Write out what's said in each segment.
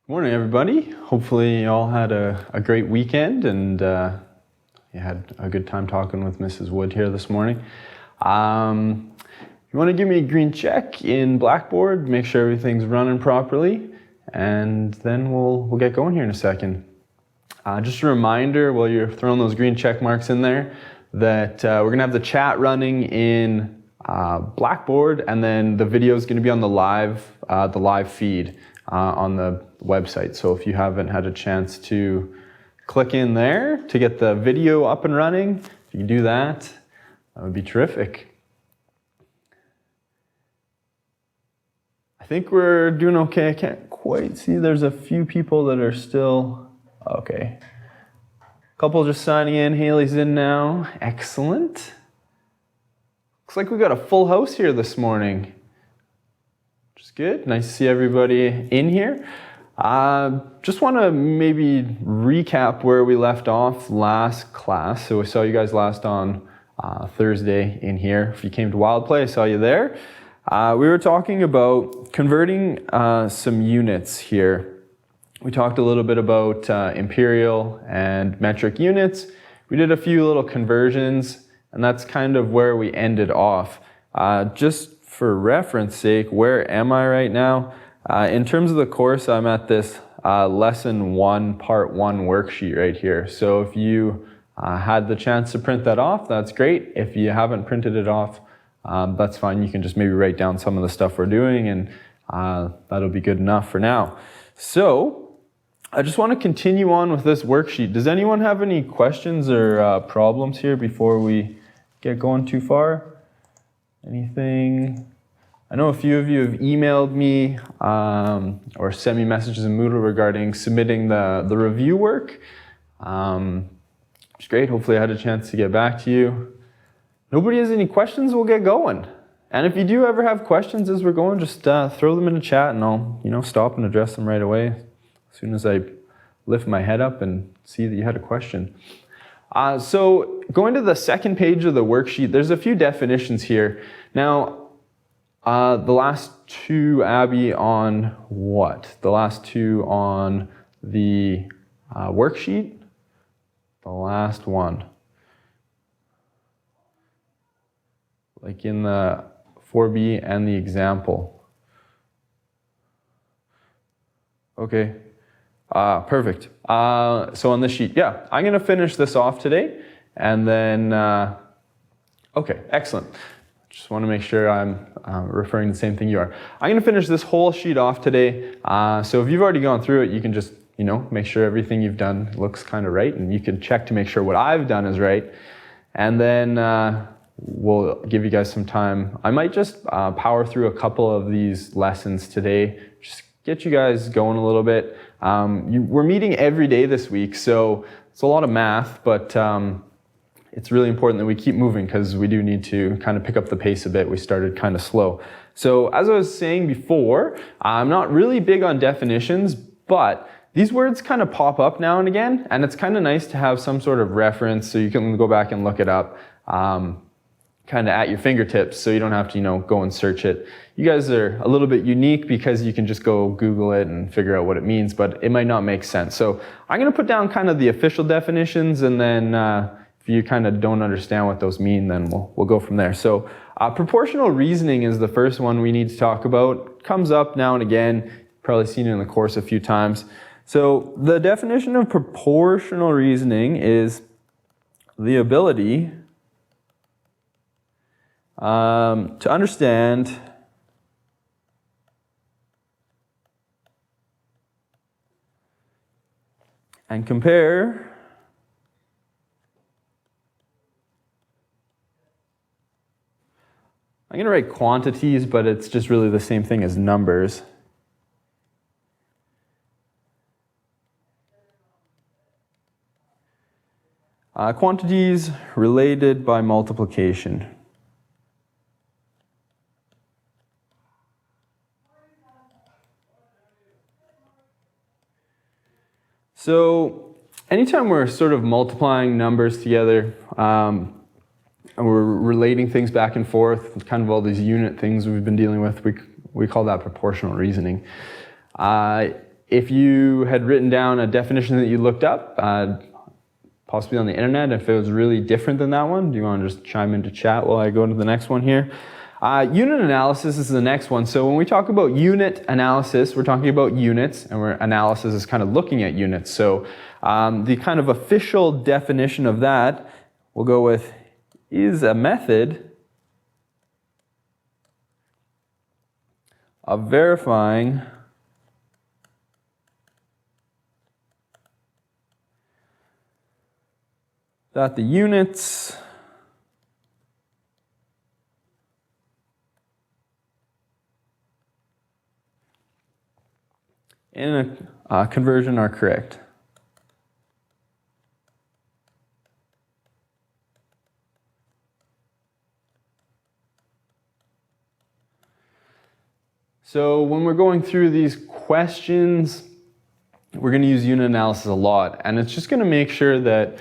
Morning, everybody. Hopefully you all had a great weekend and you had a good time talking with Mrs. Wood here this morning. You want to give me a green check in Blackboard, make sure everything's running properly, and then we'll get going here in a second. Just a reminder while you're throwing those green check marks in there that we're going to have the chat running in Blackboard, and then the video is going to be on the live feed on the website. So if you haven't had a chance to click in there to get the video up and running, if you do that, that would be terrific. I think we're doing okay. I can't quite see. There's a few people that are still okay. A couple just signing in. Haley's in now. Excellent. Looks like we got a full house here this morning. Which is good. Nice to see everybody in here. Just want to maybe recap where we left off last class. So we saw you guys last on Thursday in here. If you came to Wild Play, I saw you there. We were talking about converting some units here. We talked a little bit about imperial and metric units. We did a few little conversions, and that's kind of where we ended off. Just for reference sake, where am I right now? In terms of the course, I'm at this lesson 1, part 1 worksheet right here. So if you had the chance to print that off, that's great. If you haven't printed it off, that's fine. You can just maybe write down some of the stuff we're doing, and that'll be good enough for now. So I just want to continue on with this worksheet. Does anyone have any questions or problems here before we get going too far? Anything? I know a few of you have emailed me or sent me messages in Moodle regarding submitting the review work. Which is great. Hopefully I had a chance to get back to you. Nobody has any questions, we'll get going. And if you do ever have questions as we're going, just throw them in the chat and I'll stop and address them right away as soon as I lift my head up and see that you had a question. So going to the second page of the worksheet, there's a few definitions here. Now, the last two, Abby, on what? The last two on the worksheet? The last one. Like in the 4B and the example. Okay, perfect. So on this sheet, yeah, I'm gonna finish this off today and then, okay, excellent. Just wanna make sure I'm referring to the same thing you are. I'm gonna finish this whole sheet off today. So if you've already gone through it, you can just, make sure everything you've done looks kind of right, and you can check to make sure what I've done is right. And then, we'll give you guys some time. I might just power through a couple of these lessons today, just get you guys going a little bit. We're meeting every day this week, so it's a lot of math, but it's really important that we keep moving because we do need to kind of pick up the pace a bit. We started kind of slow. So as I was saying before, I'm not really big on definitions, but these words kind of pop up now and again, and it's kind of nice to have some sort of reference so you can go back and look it up. Kind of at your fingertips, so you don't have to, go and search it. You guys are a little bit unique because you can just go Google it and figure out what it means, but it might not make sense. So I'm going to put down kind of the official definitions, and then if you kind of don't understand what those mean, then we'll go from there. So proportional reasoning is the first one we need to talk about. Comes up now and again. You've probably seen it in the course a few times. So the definition of proportional reasoning is the ability to understand and compare I'm going to write quantities, but it's just really the same thing as numbers. Quantities related by multiplication. So anytime we're sort of multiplying numbers together, and we're relating things back and forth, kind of all these unit things we've been dealing with, we call that proportional reasoning. if you had written down a definition that you looked up, possibly on the internet, if it was really different than that one, do you want to just chime into chat while I go to the next one here? Unit analysis is the next one. So when we talk about unit analysis, we're talking about units, and analysis is kind of looking at units. So the kind of official definition of that, we'll go with, is a method of verifying that the units in a conversion are correct. So when we're going through these questions, we're going to use unit analysis a lot, and it's just going to make sure that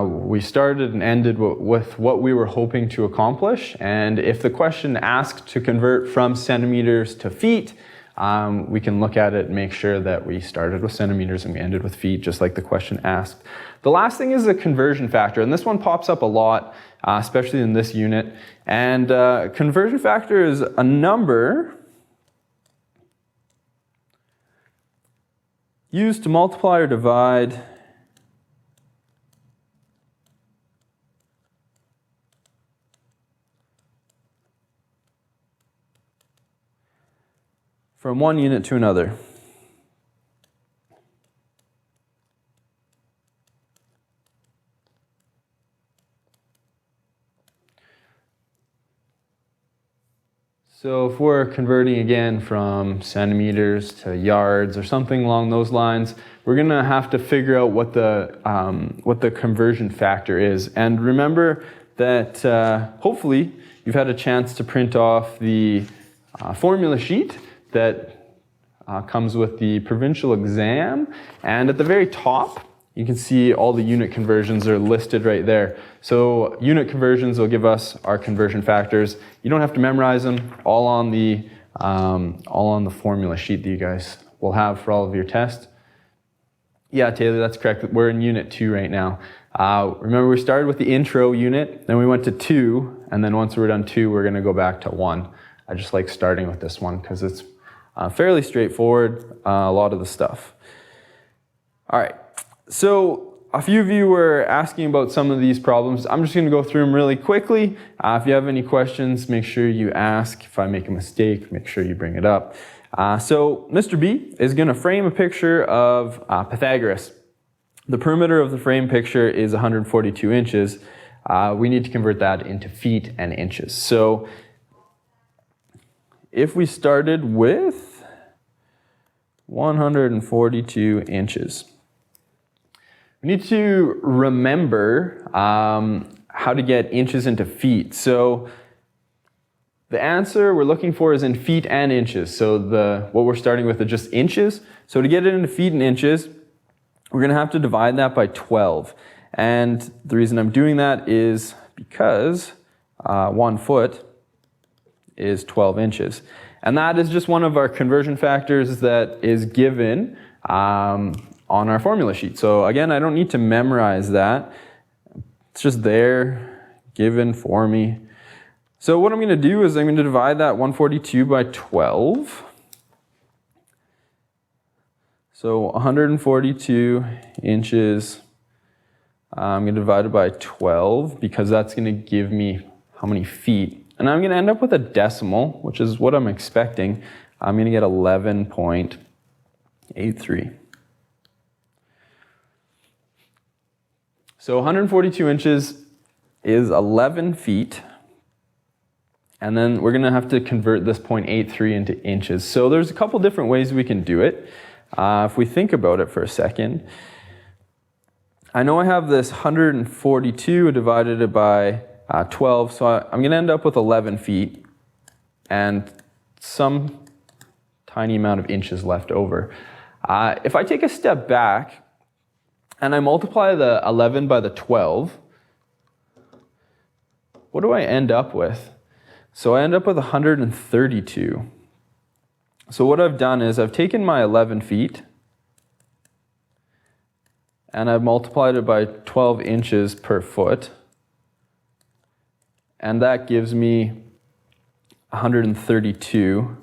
we started and ended with what we were hoping to accomplish. And if the question asked to convert from centimeters to feet, we can look at it and make sure that we started with centimeters and we ended with feet, just like the question asked. The last thing is a conversion factor, and this one pops up a lot, especially in this unit. And conversion factor is a number used to multiply or divide from one unit to another. So if we're converting again from centimeters to yards or something along those lines, we're going to have to figure out what the conversion factor is. And remember that hopefully you've had a chance to print off the formula sheet that comes with the provincial exam. And at the very top, you can see all the unit conversions are listed right there. So unit conversions will give us our conversion factors. You don't have to memorize them, all on the formula sheet that you guys will have for all of your tests. Yeah, Taylor, that's correct. We're in unit 2 right now. Remember, we started with the intro unit, then we went to 2, and then once we're done 2, we're going to go back to 1. I just like starting with this one because it's fairly straightforward, a lot of the stuff. All right. So a few of you were asking about some of these problems. I'm just going to go through them really quickly. If you have any questions, make sure you ask. If I make a mistake, make sure you bring it up. So Mr. B is going to frame a picture of Pythagoras. The perimeter of the frame picture is 142 inches. We need to convert that into feet and inches. So if we started with 142 inches, we need to remember how to get inches into feet. So the answer we're looking for is in feet and inches. So what we're starting with is just inches. So to get it into feet and inches, we're going to have to divide that by 12. And the reason I'm doing that is because 1 foot is 12 inches. And that is just one of our conversion factors that is given on our formula sheet. So again, I don't need to memorize that. It's just there, given for me. So what I'm going to do is I'm going to divide that 142 by 12. So 142 inches, I'm going to divide it by 12 because that's going to give me how many feet. And I'm going to end up with a decimal, which is what I'm expecting. I'm going to get 11.83. So 142 inches is 11 feet. And then we're going to have to convert this 0.83 into inches. So there's a couple different ways we can do it. If we think about it for a second, I know I have this 142 divided by 12, so I'm going to end up with 11 feet and some tiny amount of inches left over. If I take a step back and I multiply the 11 by the 12, what do I end up with? So I end up with 132. So what I've done is I've taken my 11 feet and I've multiplied it by 12 inches per foot. And that gives me 132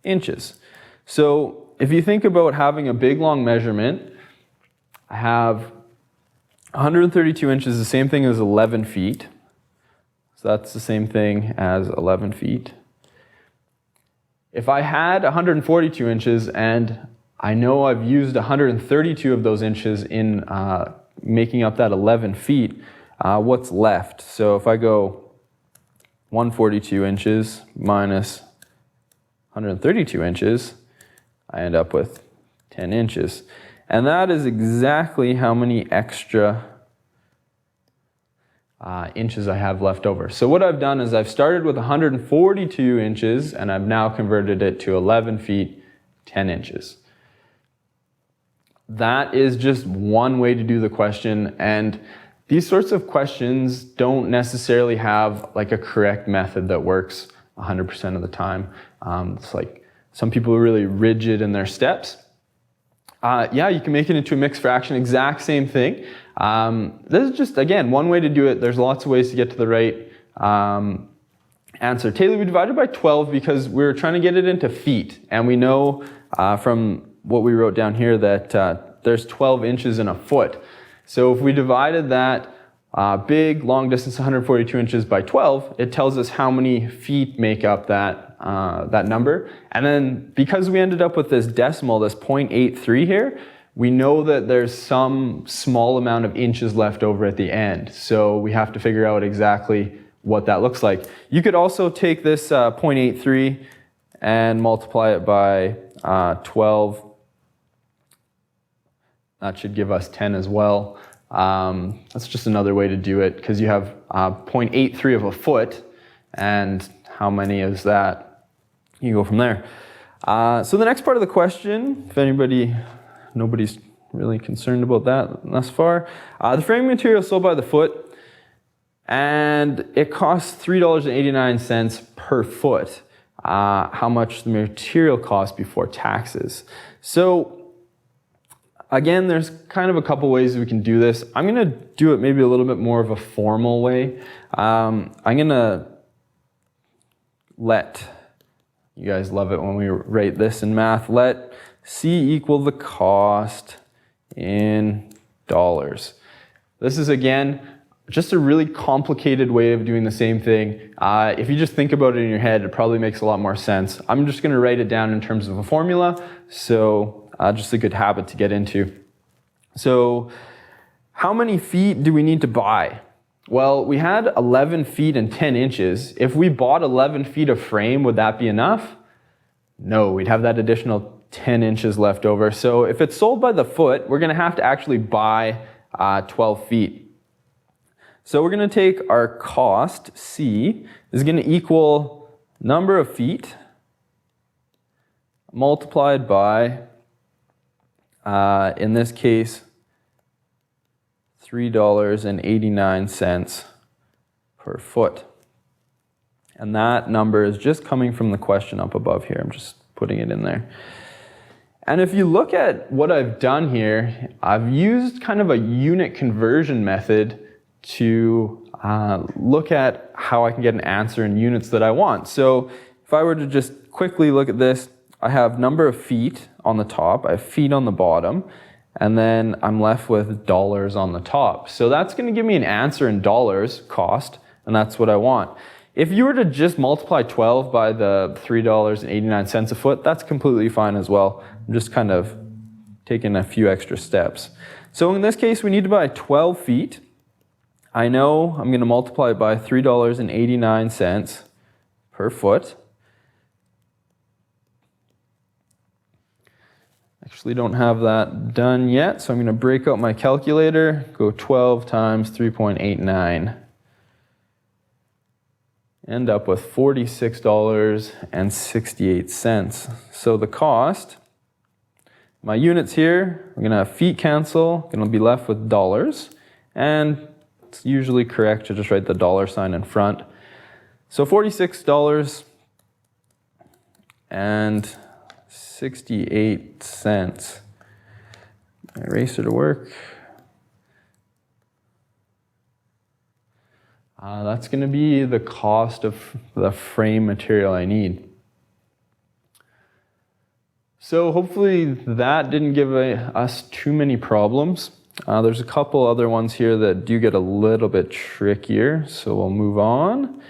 inches. So if you think about having a big long measurement, I have 132 inches, the same thing as 11 feet. So that's the same thing as 11 feet. If I had 142 inches and I know I've used 132 of those inches in making up that 11 feet, what's left? So if I go 142 inches minus 132 inches, I end up with 10 inches. And that is exactly how many extra inches I have left over. So what I've done is I've started with 142 inches and I've now converted it to 11 feet, 10 inches. That is just one way to do the question, and these sorts of questions don't necessarily have like a correct method that works 100% of the time. It's like some people are really rigid in their steps. Yeah, you can make it into a mixed fraction, exact same thing. This is just, again, one way to do it. There's lots of ways to get to the right answer. Taylor, we divided by 12 because we were trying to get it into feet, and we know from what we wrote down here that there's 12 inches in a foot. So if we divided that big long distance 142 inches by 12, it tells us how many feet make up that number. And then because we ended up with this decimal, this 0.83 here, we know that there's some small amount of inches left over at the end. So we have to figure out exactly what that looks like. You could also take this 0.83 and multiply it by 12. That should give us 10 as well. That's just another way to do it because you have 0.83 of a foot, and how many is that? You go from there. So the next part of the question, if nobody's really concerned about that thus far. The framing material is sold by the foot, and it costs $3.89 per foot. How much the material costs before taxes. So again, there's kind of a couple ways we can do this. I'm going to do it maybe a little bit more of a formal way. I'm going to let, you guys love it when we write this in math, let C equal the cost in dollars. This is, again, just a really complicated way of doing the same thing. If you just think about it in your head, it probably makes a lot more sense. I'm just going to write it down in terms of a formula, so just a good habit to get into. So how many feet do we need to buy? Well, we had 11 feet and 10 inches. If we bought 11 feet of frame, would that be enough? No, we'd have that additional 10 inches left over. So if it's sold by the foot, we're going to have to actually buy 12 feet. So we're going to take our cost, C, is going to equal number of feet multiplied by, in this case, $3.89 per foot. And that number is just coming from the question up above here. I'm just putting it in there. And if you look at what I've done here, I've used kind of a unit conversion method to look at how I can get an answer in units that I want. So if I were to just quickly look at this, I have number of feet on the top, I have feet on the bottom, and then I'm left with dollars on the top. So that's going to give me an answer in dollars, cost, and that's what I want. If you were to just multiply 12 by the $3.89 a foot, that's completely fine as well. I'm just kind of taking a few extra steps. So in this case, we need to buy 12 feet. I know I'm going to multiply it by $3.89 per foot. Actually don't have that done yet, so I'm going to break out my calculator, go 12 times 3.89. End up with $46.68. So the cost, my units here, we're going to have feet cancel, going to be left with dollars, and it's usually correct to just write the dollar sign in front. So $46 and 68 cents. Eraser to work. That's going to be the cost of the frame material I need. So hopefully that didn't give us too many problems. There's a couple other ones here that do get a little bit trickier, so we'll move on.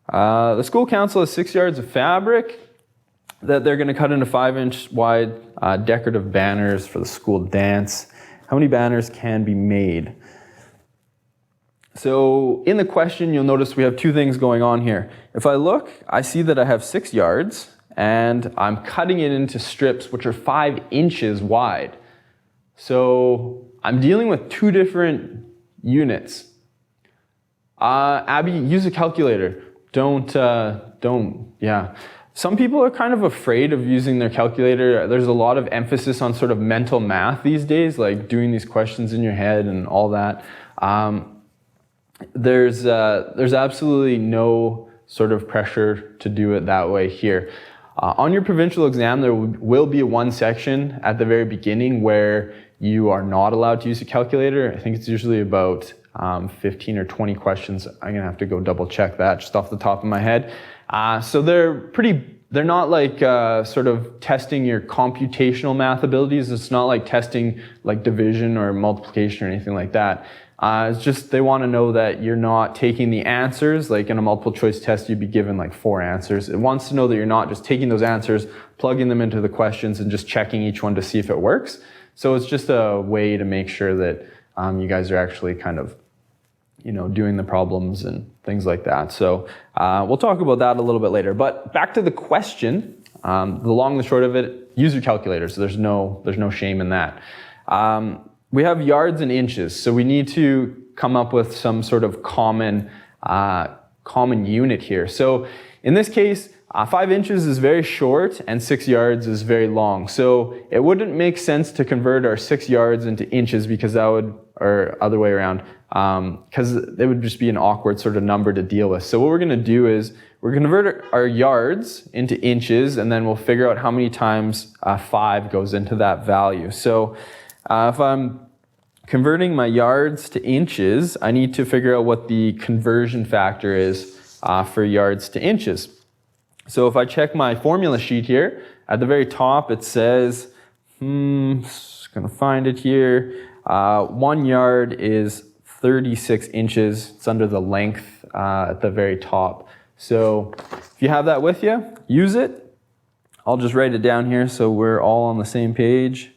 The school council has 6 yards of fabric that they're going to cut into 5-inch wide decorative banners for the school dance. How many banners can be made? So in the question, you'll notice we have two things going on here. If I look, I see that I have 6 yards, and I'm cutting it into strips which are 5 inches wide. So I'm dealing with two different units. Abby, use a calculator. Yeah. Some people are kind of afraid of using their calculator. There's a lot of emphasis on sort of mental math these days, like doing these questions in your head and all that. There's absolutely no sort of pressure to do it that way here. On your provincial exam, there will be one section at the very beginning where you are not allowed to use a calculator. I think it's usually about 15 or 20 questions. I'm gonna have to go double check that just off the top of my head. So they're not like sort of testing your computational math abilities. It's not like testing like division or multiplication or anything like that. It's just they want to know that you're not taking the answers. Like in a multiple choice test, you'd be given like 4 answers. It wants to know that you're not just taking those answers, plugging them into the questions, and just checking each one to see if it works. So it's just a way to make sure that you guys are actually kind of, doing the problems and things like that. So we'll talk about that a little bit later. But back to the question, the long and the short of it, use your calculator. So there's no shame in that. We have yards and inches, so we need to come up with some sort of common unit here. So in this case, 5 inches is very short and 6 yards is very long. So it wouldn't make sense to convert our 6 yards into inches because that would, or other way around, because it would just be an awkward sort of number to deal with. So what we're going to do is we're going to convert our yards into inches, and then we'll figure out how many times 5 goes into that value. So if I'm converting my yards to inches, I need to figure out what the conversion factor is for yards to inches. So if I check my formula sheet here, at the very top it says, just gonna find it here, 1 yard is 36 inches. It's under the length at the very top. So if you have that with you, use it. I'll just write it down here so we're all on the same page.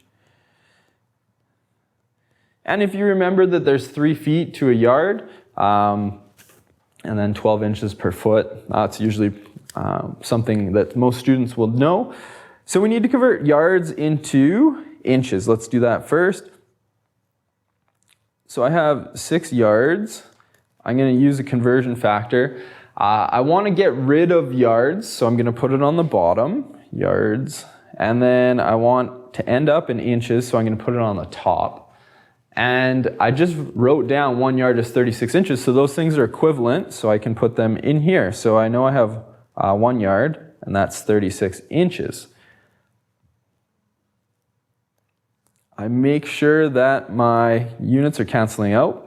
And if you remember that there's 3 feet to a yard, and then 12 inches per foot, that's usually something that most students will know. So we need to convert yards into inches. Let's do that first. So I have 6 yards. I'm going to use a conversion factor. I want to get rid of yards, so I'm going to put it on the bottom, yards. And then I want to end up in inches, so I'm going to put it on the top. And I just wrote down 1 yard is 36 inches, so those things are equivalent, so I can put them in here. So I know I have 1 yard, and that's 36 inches. I make sure that my units are canceling out.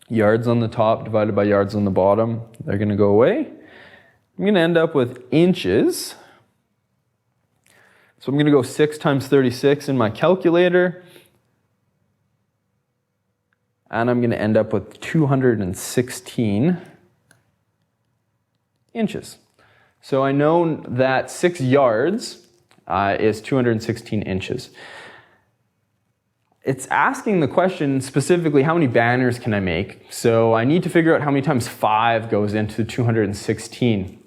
Yards on the top divided by yards on the bottom, they're going to go away. I'm going to end up with inches. So I'm going to go 6 times 36 in my calculator. And I'm going to end up with 216 inches. So I know that 6 yards is 216 inches. It's asking the question specifically, how many banners can I make? So I need to figure out how many times 5 goes into 216.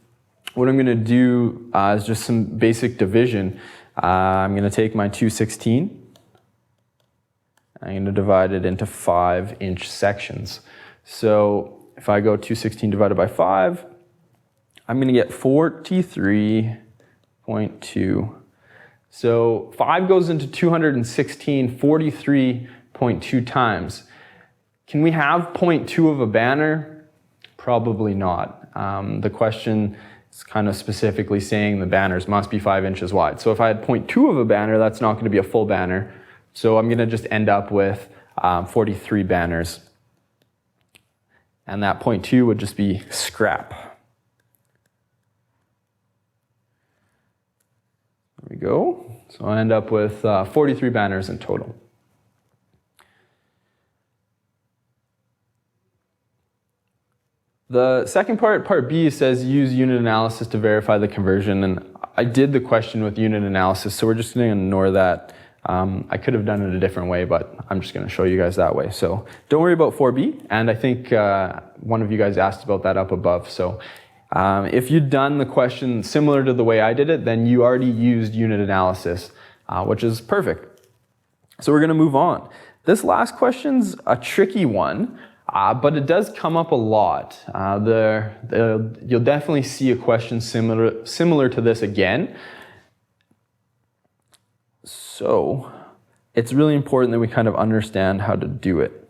What I'm going to do is just some basic division. I'm going to take my 216. I'm going to divide it into 5-inch sections. So if I go 216 divided by 5, I'm going to get 43.2. So 5 goes into 216 43.2 times. Can we have 0.2 of a banner? Probably not. The question is kind of specifically saying the banners must be 5 inches wide. So if I had 0.2 of a banner, that's not going to be a full banner. So I'm going to just end up with 43 banners. and that 0.2 would just be scrap. There we go. So I end up with 43 banners in total. The second part, part B, says use unit analysis to verify the conversion, and I did the question with unit analysis, so we're just going to ignore that. I could have done it a different way, but I'm just going to show you guys that way. So don't worry about 4B, and I think one of you guys asked about that up above. So if you'd done the question similar to the way I did it, then you already used unit analysis, which is perfect. So we're going to move on. This last question's a tricky one. But it does come up a lot. You'll definitely see a question similar to this again. So it's really important that we kind of understand how to do it.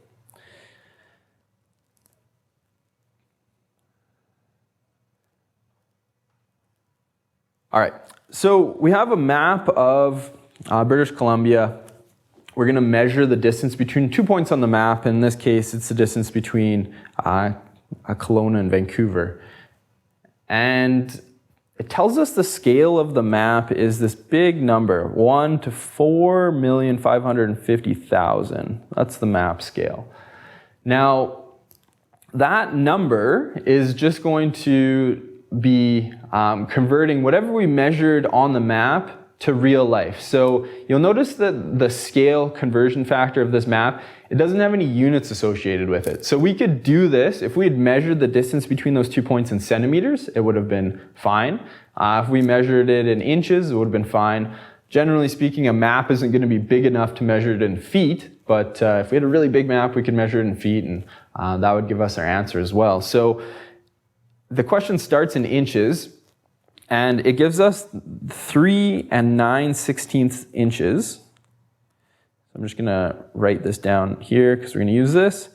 All right, so we have a map of British Columbia. We're going to measure the distance between 2 points on the map. In this case, it's the distance between Kelowna and Vancouver. And it tells us the scale of the map is this big number, 1 to 4,550,000. That's the map scale. Now, that number is just going to be converting whatever we measured on the map to real life. So you'll notice that the scale conversion factor of this map, it doesn't have any units associated with it. So we could do this, if we had measured the distance between those 2 points in centimeters, it would have been fine. If we measured it in inches, it would have been fine. Generally speaking, a map isn't going to be big enough to measure it in feet, but if we had a really big map, we could measure it in feet, and that would give us our answer as well. So the question starts in inches, and it gives us 3 9/16 inches. I'm just gonna write this down here because we're gonna use this.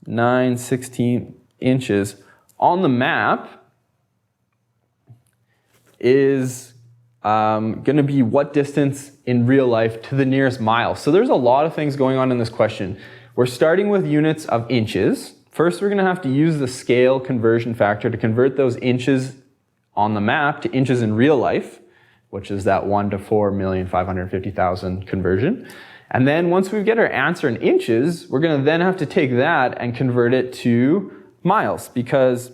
9/16 inches on the map is gonna be what distance in real life to the nearest mile. So there's a lot of things going on in this question. We're starting with units of inches. First, we're gonna have to use the scale conversion factor to convert those inches on the map to inches in real life, which is that 1 to 4,550,000 conversion. And then once we get our answer in inches, we're going to then have to take that and convert it to miles, because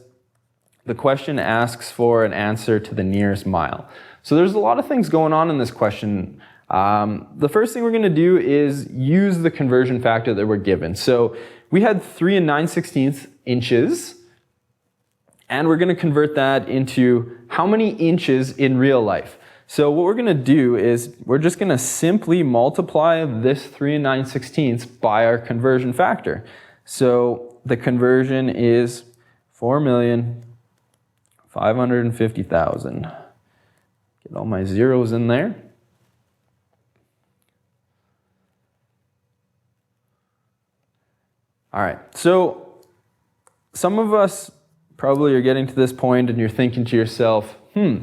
the question asks for an answer to the nearest mile. So there's a lot of things going on in this question. The first thing we're going to do is use the conversion factor that we're given. So we had 3 9/16 inches. And we're going to convert that into how many inches in real life. So what we're going to do is we're just going to simply multiply this 3 9/16 by our conversion factor. So the conversion is 4,550,000. Get all my zeros in there. All right, so some of us probably you're getting to this point and you're thinking to yourself, I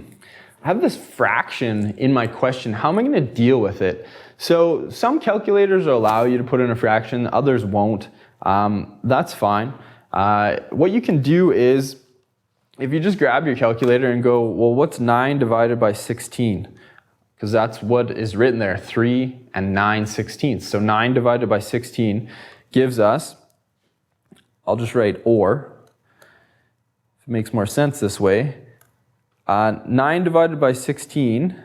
have this fraction in my question. How am I going to deal with it? So some calculators will allow you to put in a fraction, others won't. That's fine. What you can do is, if you just grab your calculator and go, well, what's 9 divided by 16? Because that's what is written there, 3 9/16. So 9 divided by 16 gives us, I'll just write or. It makes more sense this way. 9 divided by 16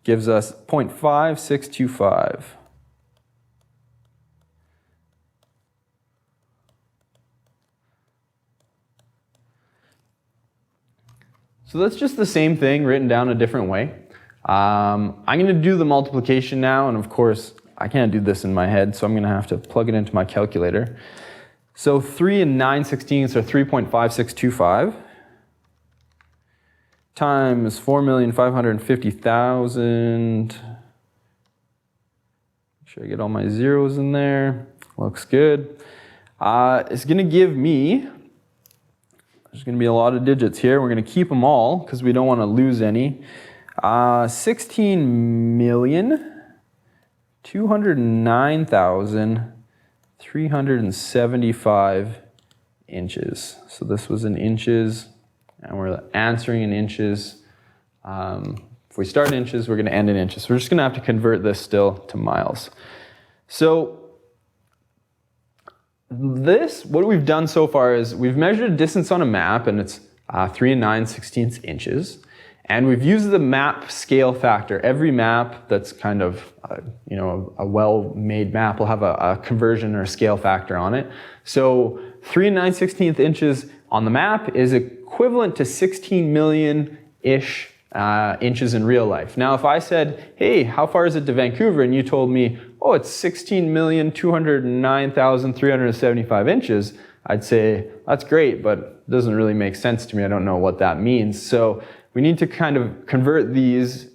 gives us 0.5625. So that's just the same thing written down a different way. I'm going to do the multiplication now, and of course I can't do this in my head, so I'm going to have to plug it into my calculator. So 3 9/16 are 3.5625 times 4,550,000. Make sure I get all my zeros in there. Looks good. It's going to give me, there's going to be a lot of digits here. We're going to keep them all because we don't want to lose any. 16,209,375 inches. So this was in inches, and we're answering in inches. If we start in inches, we're going to end in inches. So we're just going to have to convert this still to miles. So what we've done so far is we've measured a distance on a map, and it's 3 9/16 inches. And we've used the map scale factor. Every map that's kind of, a well-made map will have a conversion or a scale factor on it. So 3 9/16 inches on the map is equivalent to 16 million-ish inches in real life. Now, if I said, hey, how far is it to Vancouver? And you told me, oh, it's 16,209,375 inches. I'd say, that's great, but it doesn't really make sense to me. I don't know what that means. So we need to kind of convert these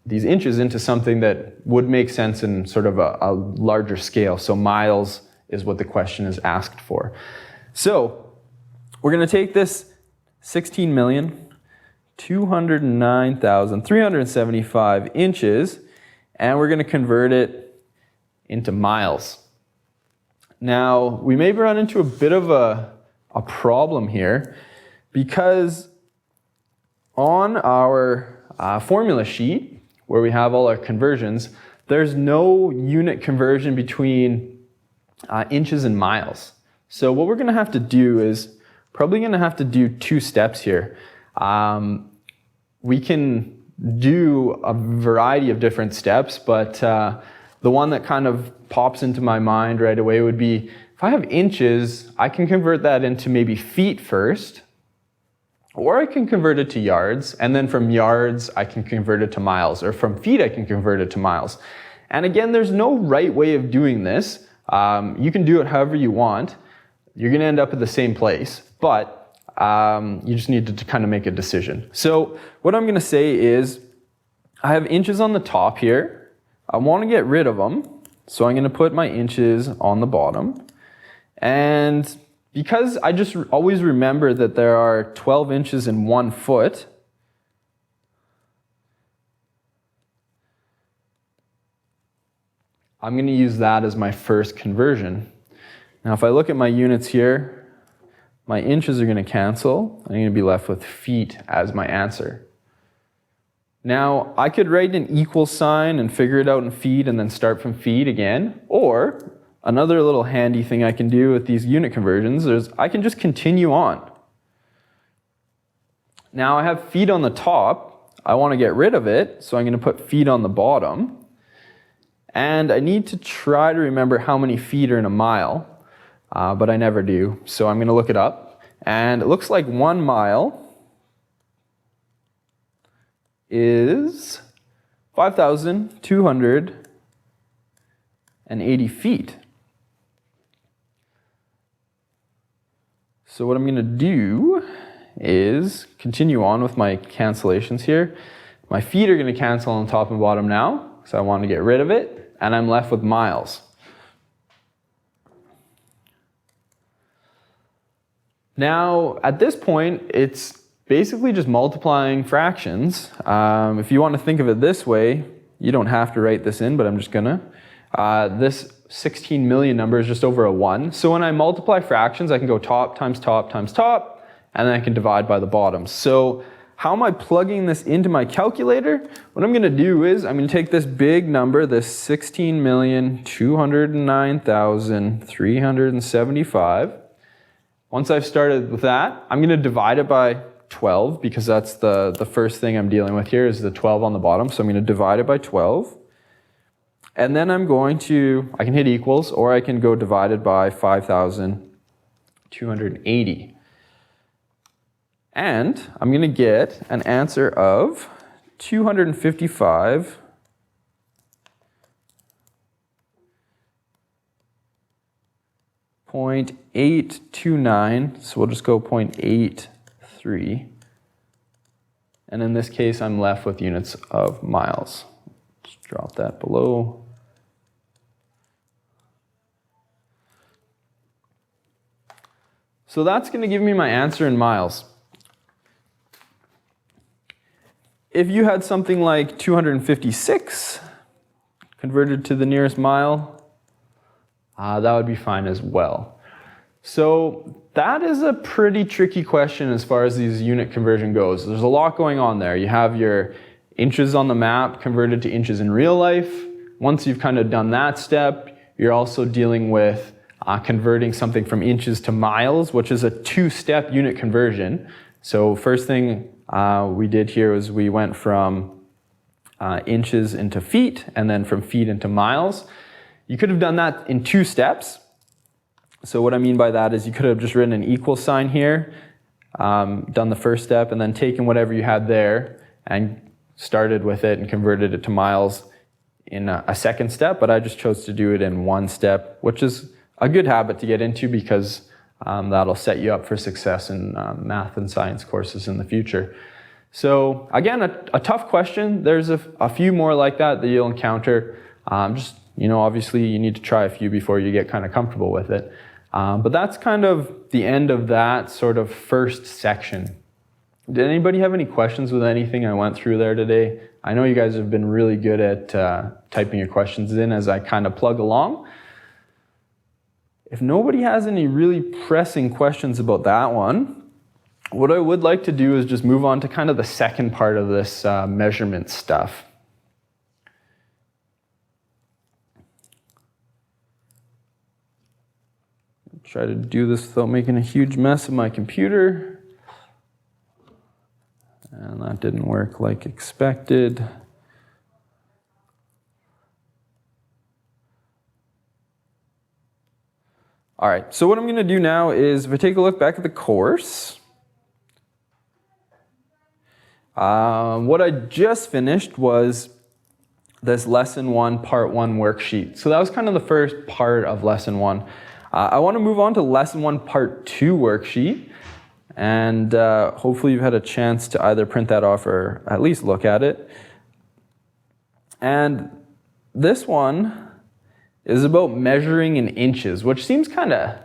inches into something that would make sense in sort of a larger scale. So miles is what the question is asked for. So we're going to take this 16,209,375 inches, and we're going to convert it into miles. Now, we may run into a bit of a problem here, because on our formula sheet, where we have all our conversions, there's no unit conversion between inches and miles. So what we're going to have to do is probably going to have to do 2 steps here. We can do a variety of different steps, but the one that kind of pops into my mind right away would be, if I have inches, I can convert that into maybe feet first, or I can convert it to yards, and then from yards, I can convert it to miles, or from feet, I can convert it to miles. And again, there's no right way of doing this. You can do it however you want. You're going to end up at the same place, but you just need to kind of make a decision. So what I'm going to say is, I have inches on the top here. I want to get rid of them, so I'm going to put my inches on the bottom. And because I just always remember that there are 12 inches in 1 foot, I'm going to use that as my first conversion. Now, if I look at my units here, my inches are going to cancel. I'm going to be left with feet as my answer. Now, I could write an equal sign and figure it out in feet and then start from feet again. Or, another little handy thing I can do with these unit conversions is I can just continue on. Now, I have feet on the top. I want to get rid of it, so I'm going to put feet on the bottom. And I need to try to remember how many feet are in a mile, but I never do. So I'm going to look it up. And it looks like 1 mile is 5,280 feet. So what I'm going to do is continue on with my cancellations here. My feet are going to cancel on top and bottom now, so I want to get rid of it, and I'm left with miles. Now, at this point, it's basically just multiplying fractions. If you want to think of it this way, you don't have to write this in, but I'm just gonna. This 16 million number is just over a 1. So when I multiply fractions, I can go top times top times top, and then I can divide by the bottom. So how am I plugging this into my calculator? What I'm gonna do is I'm gonna take this big number, this 16,209,375. Once I've started with that, I'm gonna divide it by 12, because that's the first thing I'm dealing with here is the 12 on the bottom. So I'm going to divide it by 12. And then I can hit equals, or I can go divided by 5,280. And I'm going to get an answer of 255.829. So we'll just go 0.83. And in this case, I'm left with units of miles. Just drop that below. So that's going to give me my answer in miles. If you had something like 256 converted to the nearest mile, that would be fine as well. So that is a pretty tricky question as far as these unit conversion goes. There's a lot going on there. You have your inches on the map converted to inches in real life. Once you've kind of done that step, you're also dealing with converting something from inches to miles, which is a two-step unit conversion. So first thing we did here was we went from inches into feet, and then from feet into miles. You could have done that in 2 steps. So what I mean by that is you could have just written an equal sign here, done the first step, and then taken whatever you had there and started with it and converted it to miles in a second step. But I just chose to do it in 1 step, which is a good habit to get into because that'll set you up for success in math and science courses in the future. So again, a tough question. There's a few more like that you'll encounter. Just, obviously you need to try a few before you get kind of comfortable with it. But that's kind of the end of that sort of first section. Did anybody have any questions with anything I went through there today? I know you guys have been really good at typing your questions in as I kind of plug along. If nobody has any really pressing questions about that one, what I would like to do is just move on to kind of the second part of this measurement stuff. Try to do this without making a huge mess of my computer. And that didn't work like expected. All right, so what I'm going to do now is if I take a look back at the course, what I just finished was this Lesson 1, Part 1 worksheet. So that was kind of the first part of Lesson 1. I want to move on to Lesson 1, Part 2 worksheet. And hopefully you've had a chance to either print that off or at least look at it. And this one is about measuring in inches, which seems kind of...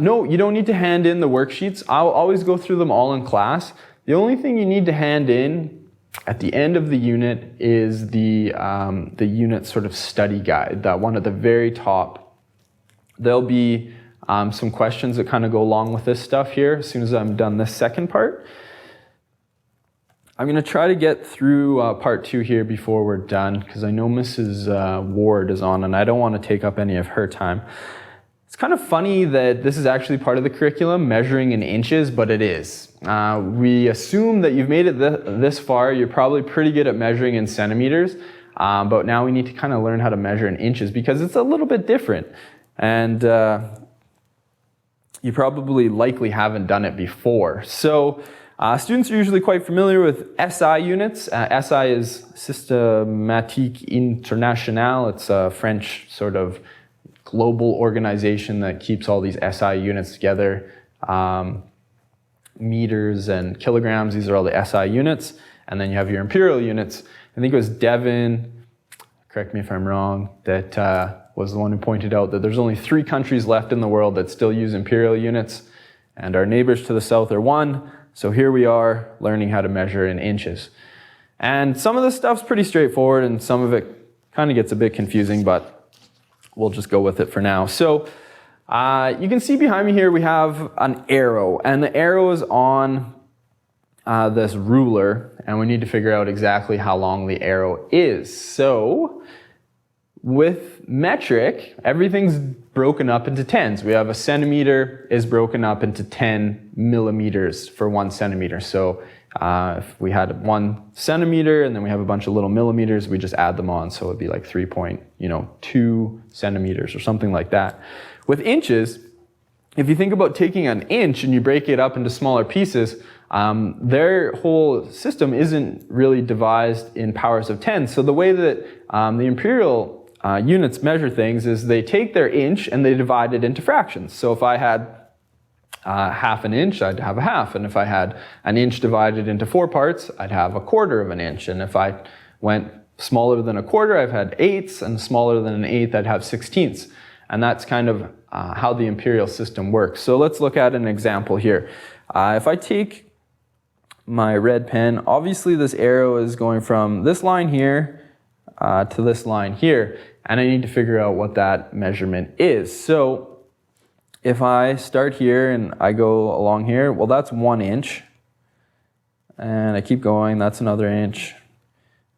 no, you don't need to hand in the worksheets. I'll always go through them all in class. The only thing you need to hand in at the end of the unit is the unit sort of study guide, that one at the very top. There'll be some questions that kind of go along with this stuff here as soon as I'm done this second part. I'm going to try to get through part 2 here before we're done because I know Mrs. Ward is on and I don't want to take up any of her time. It's kind of funny that this is actually part of the curriculum, measuring in inches, but it is. We assume that you've made it this far. You're probably pretty good at measuring in centimeters, but now we need to kind of learn how to measure in inches because it's a little bit different. And you probably likely haven't done it before. So students are usually quite familiar with SI units. SI is Systématique Internationale. It's a French sort of global organization that keeps all these SI units together. Meters and kilograms, these are all the SI units. And then you have your imperial units. I think it was Devin, correct me if I'm wrong, that was the one who pointed out that there's only 3 countries left in the world that still use imperial units, and our neighbors to the south are 1. So here we are learning how to measure in inches. And some of this stuff's pretty straightforward, and some of it kind of gets a bit confusing, but we'll just go with it for now. So you can see behind me here we have an arrow, and the arrow is on this ruler, and we need to figure out exactly how long the arrow is. So with metric, everything's broken up into tens. We have a centimeter is broken up into 10 millimeters for 1 centimeter. So if we had 1 centimeter and then we have a bunch of little millimeters, we just add them on. So it'd be like 3.2 centimeters or something like that. With inches, if you think about taking an inch and you break it up into smaller pieces, their whole system isn't really devised in powers of 10. So the way that the imperial units measure things is they take their inch and they divide it into fractions. So if I had half an inch, I'd have a half. And if I had an inch divided into 4 parts, I'd have a quarter of an inch. And if I went smaller than a quarter, I've had eighths, and smaller than an eighth, I'd have sixteenths. And that's kind of how the imperial system works. So let's look at an example here. If I take my red pen, obviously this arrow is going from this line here to this line here, and I need to figure out what that measurement is. So if I start here and I go along here, well, that's 1 inch. And I keep going, that's another inch.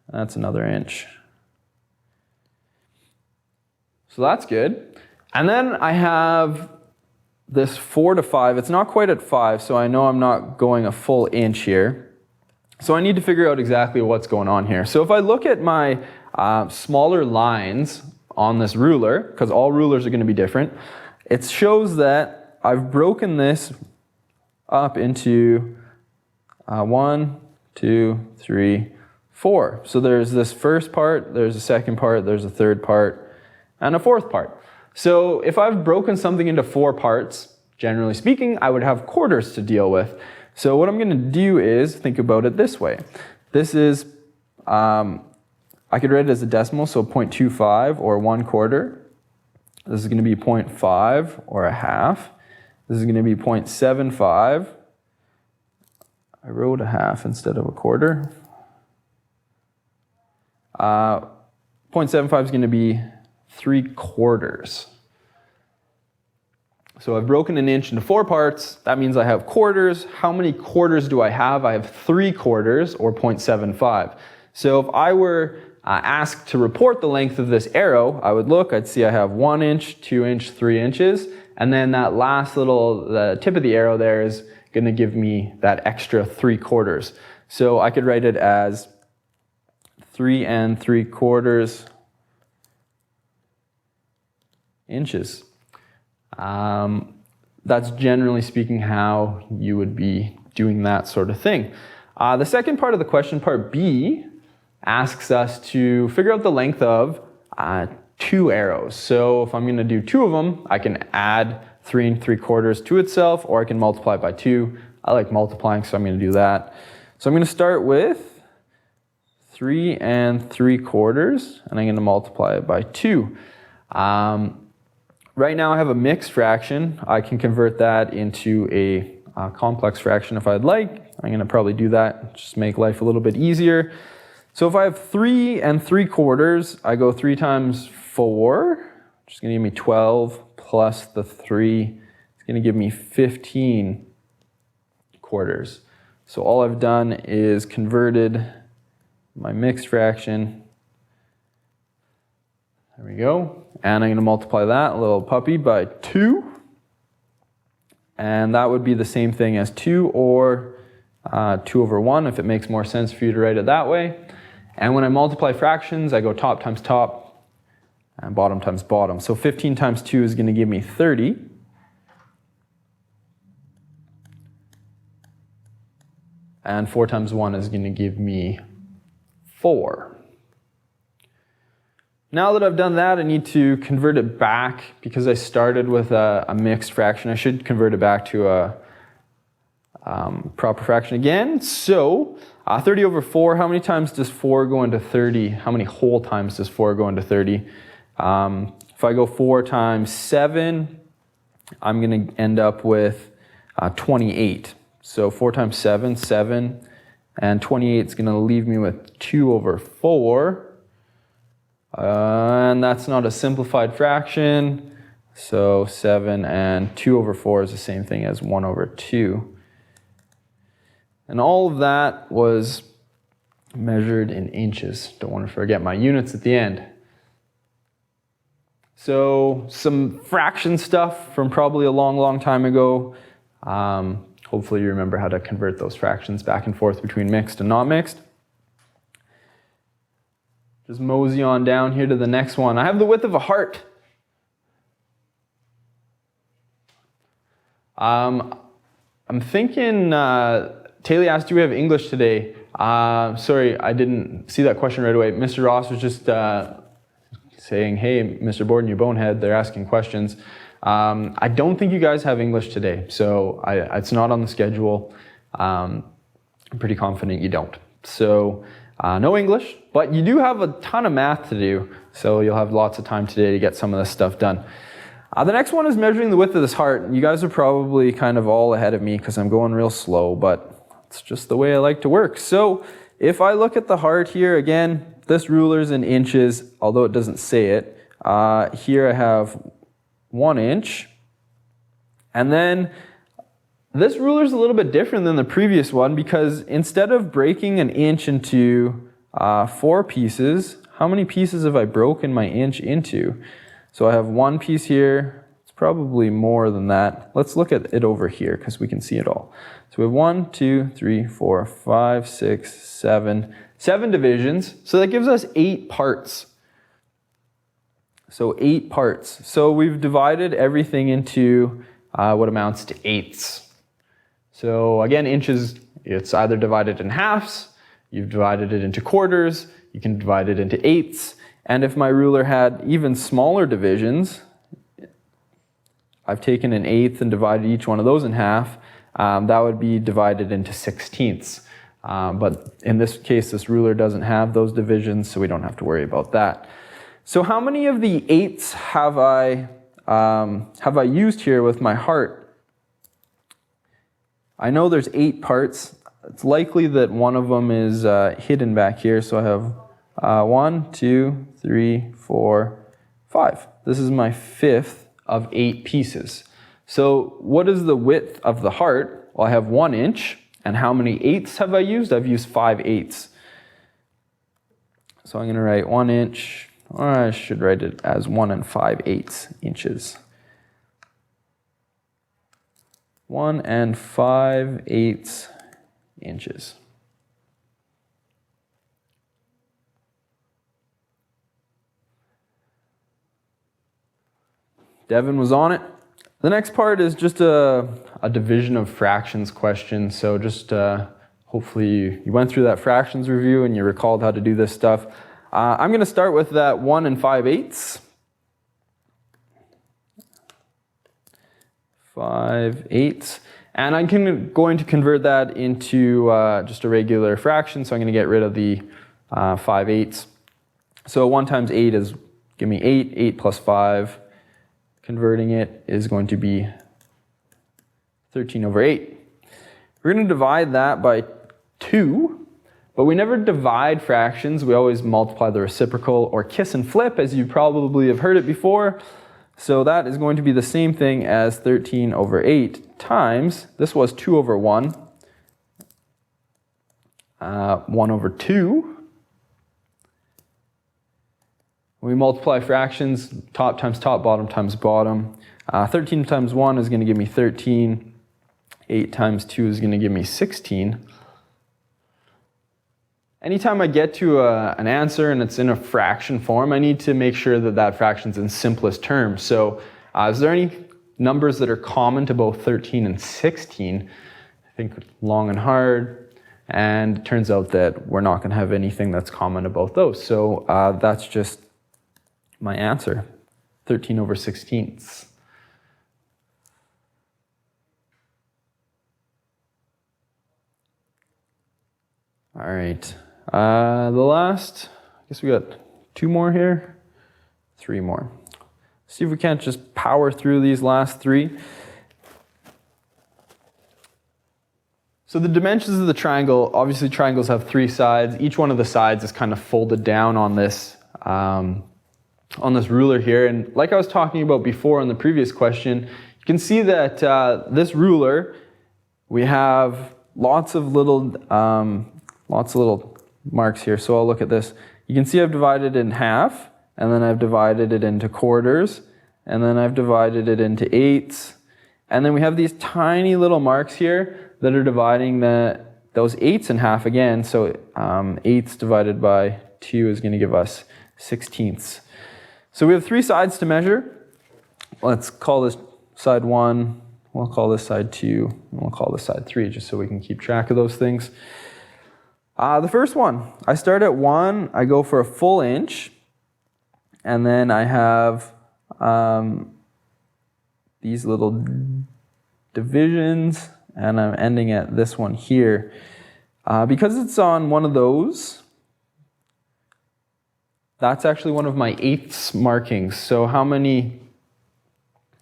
That's another inch. So that's good. And then I have this 4 to 5. It's not quite at 5, so I know I'm not going a full inch here. So I need to figure out exactly what's going on here. So if I look at my smaller lines on this ruler, because all rulers are going to be different, it shows that I've broken this up into 1, 2, 3, 4. So there's this first part, there's a second part, there's a third part, and a fourth part. So if I've broken something into 4 parts, generally speaking, I would have quarters to deal with. So what I'm going to do is think about it this way. This is, I could write it as a decimal, so 0.25 or 1/4. This is going to be 0.5 or a half. This is going to be 0.75. I wrote a half instead of a quarter. 0.75 is going to be 3/4. So I've broken an inch into 4 parts. That means I have quarters. How many quarters do I have? I have 3/4 or 0.75. So if I were asked to report the length of this arrow, I would look, I'd see I have 1 inch, 2 inch, 3 inches, and then that last little, the tip of the arrow there is going to give me that extra 3/4. So I could write it as 3 3/4 inches. That's generally speaking how you would be doing that sort of thing. The second part of the question, part B, asks us to figure out the length of 2 arrows. So if I'm going to do 2 of them, I can add 3 3/4 to itself, or I can multiply it by 2. I like multiplying, so I'm going to do that. So I'm going to start with 3 3/4, and I'm going to multiply it by 2. Right now I have a mixed fraction. I can convert that into a complex fraction if I'd like. I'm going to probably do that, just make life a little bit easier. So if I have 3 3/4, I go 3 times 4, which is going to give me 12, plus the 3, it's going to give me 15 quarters. So all I've done is converted my mixed fraction. There we go. And I'm going to multiply that little puppy by 2. And that would be the same thing as 2 or 2/1 if it makes more sense for you to write it that way. And when I multiply fractions, I go top times top and bottom times bottom. So 15 times 2 is going to give me 30. And 4 times 1 is going to give me 4. Now that I've done that, I need to convert it back because I started with a mixed fraction. I should convert it back to a proper fraction again. So 30/4, how many times does 4 go into 30? How many whole times does 4 go into 30? If I go 4 times 7, I'm going to end up with 28. So 4 times 7, 7, and 28 is going to leave me with 2/4. And that's not a simplified fraction. So 7 and 2/4 is the same thing as 1/2. And all of that was measured in inches. Don't want to forget my units at the end. So some fraction stuff from probably a long, long time ago. Hopefully you remember how to convert those fractions back and forth between mixed and not mixed. Just mosey on down here to the next one. I have the width of a heart. I'm thinking, Taylor asked, do we have English today? Sorry, I didn't see that question right away. Mr. Ross was just saying, hey, Mr. Borden, you bonehead, they're asking questions. I don't think you guys have English today, so it's not on the schedule. I'm pretty confident you don't. So no English, but you do have a ton of math to do, so you'll have lots of time today to get some of this stuff done. The next one is measuring the width of this heart. You guys are probably kind of all ahead of me because I'm going real slow, but it's just the way I like to work. So if I look at the heart here, again, this ruler's in inches, although it doesn't say it. Here I have 1 inch, And then this ruler is a little bit different than the previous one because instead of breaking an inch into 4 pieces, how many pieces have I broken my inch into? So I have 1 piece here. It's probably more than that. Let's look at it over here because we can see it all. So we have 1, 2, 3, 4, 5, 6, 7. 7 divisions. So that gives us 8 parts. So 8 parts. So we've divided everything into what amounts to eighths. So again, inches, it's either divided in halves, you've divided it into quarters, you can divide it into eighths, and if my ruler had even smaller divisions, I've taken an eighth and divided each one of those in half, that would be divided into 16ths. But in this case, this ruler doesn't have those divisions, so we don't have to worry about that. So how many of the eighths have I used here with my heart? I know there's 8 parts. It's likely that one of them is hidden back here. So I have 1, 2, 3, 4, 5. This is my 5th of 8 pieces. So what is the width of the heart? Well, I have 1 inch. And how many eighths have I used? I've used 5 eighths. So I'm going to write 1 inch, or I should write it as 1 5/8 inches. 1 5/8 inches. Devin was on it. The next part is just a division of fractions question. So just hopefully you went through that fractions review and you recalled how to do this stuff. I'm going to start with that 1 5/8. 5/8. And I'm going to convert that into just a regular fraction. So I'm going to get rid of the 5/8. So 1 times 8 is, give me 8. 8 plus 5. Converting it is going to be 13/8. We're going to divide that by 2, but we never divide fractions. We always multiply the reciprocal or kiss and flip, as you probably have heard it before. So that is going to be the same thing as 13/8 times, this was 2/1, 1/2. We multiply fractions, top times top, bottom times bottom. 13 times 1 is going to give me 13. 8 times 2 is going to give me 16. Anytime I get to an answer and it's in a fraction form, I need to make sure that that fraction's in simplest terms. So is there any numbers that are common to both 13 and 16? I think long and hard. And it turns out that we're not going to have anything that's common to both those. So that's just my answer, 13/16. All right, the last, I guess we got 2 more here, 3 more. See if we can't just power through these last 3. So the dimensions of the triangle, obviously triangles have 3 sides. Each one of the sides is kind of folded down on this ruler here. And like I was talking about before in the previous question, you can see that this ruler, we have lots of little marks here. So I'll look at this. You can see I've divided it in half, and then I've divided it into quarters, and then I've divided it into eighths. And then we have these tiny little marks here that are dividing those eighths in half again. So eighths divided by 2 is going to give us 16ths. So we have 3 sides to measure. Let's call this side 1, we'll call this side 2, and we'll call this side 3, just so we can keep track of those things. The first one, I start at 1, I go for a full inch, and then I have these little divisions, and I'm ending at this one here. Because it's on one of those, that's actually one of my eighths markings. So how many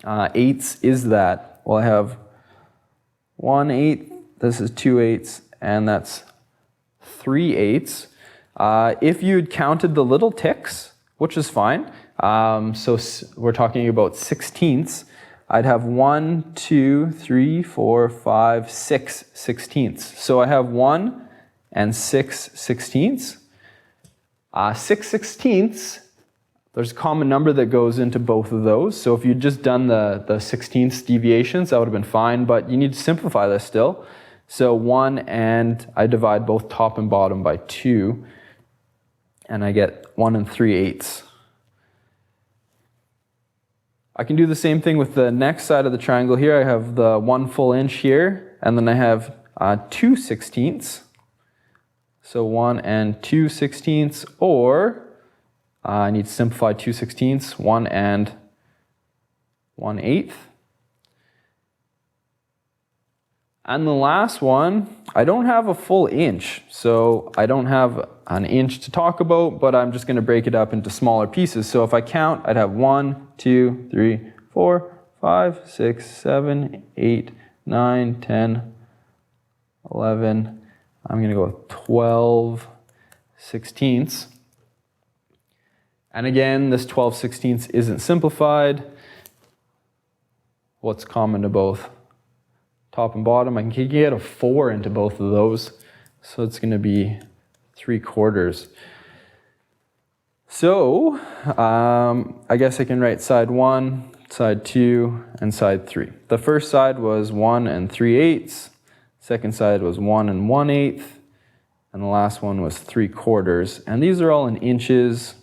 eighths is that? Well, I have 1/8, this is 2/8, and that's 3/8. If you'd counted the little ticks, which is fine, so we're talking about 16ths, I'd have 1, 2, 3, 4, 5, 6 sixteenths. So I have 1 and 6 sixteenths. 6 sixteenths, there's a common number that goes into both of those. So if you'd just done the sixteenths deviations, that would have been fine, but you need to simplify this still. So 1, and I divide both top and bottom by 2, and I get 1 and 3/8. I can do the same thing with the next side of the triangle here. I have the 1 full inch here, and then I have 2 sixteenths. So 1 and 2 sixteenths, or I need to simplify 2 sixteenths, 1 and 1/8. And the last one, I don't have a full inch, so I don't have an inch to talk about, but I'm just going to break it up into smaller pieces. So if I count, I'd have 1, 2, 3, 4, 5, 6, 7, 8, 9, 10, 11, I'm going to go with 12 sixteenths. And again, this 12 sixteenths isn't simplified. What's common to both top and bottom? I can get a 4 into both of those. So it's going to be 3/4. So I guess I can write side 1, side 2, and side 3. The first side was 1 and 3/8. Second side was 1 and 1/8. And the last one was 3/4. And these are all in inches.